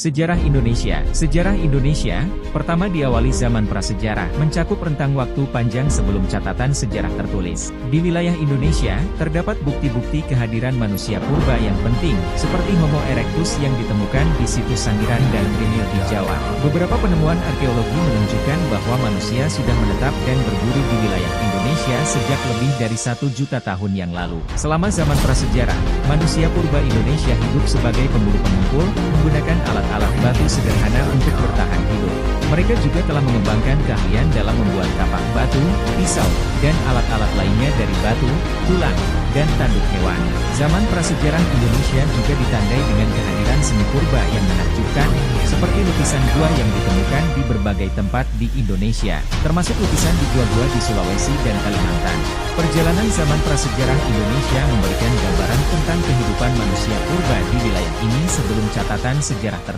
Sejarah Indonesia. Sejarah Indonesia, pertama diawali zaman prasejarah, mencakup rentang waktu panjang sebelum catatan sejarah tertulis. Di wilayah Indonesia, terdapat bukti-bukti kehadiran manusia purba yang penting, seperti Homo erectus yang ditemukan di situs Sangiran dan Trinil di Jawa. Beberapa penemuan arkeologi menunjukkan bahwa manusia sudah menetap dan berburu di wilayah Indonesia sejak lebih dari 1 juta tahun yang lalu. Selama zaman prasejarah, manusia purba Indonesia hidup sebagai pemburu pengumpul, menggunakan alat-alat batu sederhana untuk bertahan hidup. Mereka juga telah mengembangkan keahlian dalam membuat kapak batu, pisau, dan alat-alat lainnya dari batu, tulang, dan tanduk hewan. Zaman prasejarah Indonesia juga ditandai dengan kehadiran seni purba yang menakjubkan, seperti lukisan gua yang ditemukan di berbagai tempat di Indonesia, termasuk lukisan di gua-gua di Sulawesi dan Kalimantan. Perjalanan zaman prasejarah Indonesia memberikan gambaran tentang kehidupan manusia purba di wilayah ini sebelum catatan sejarah tertulis.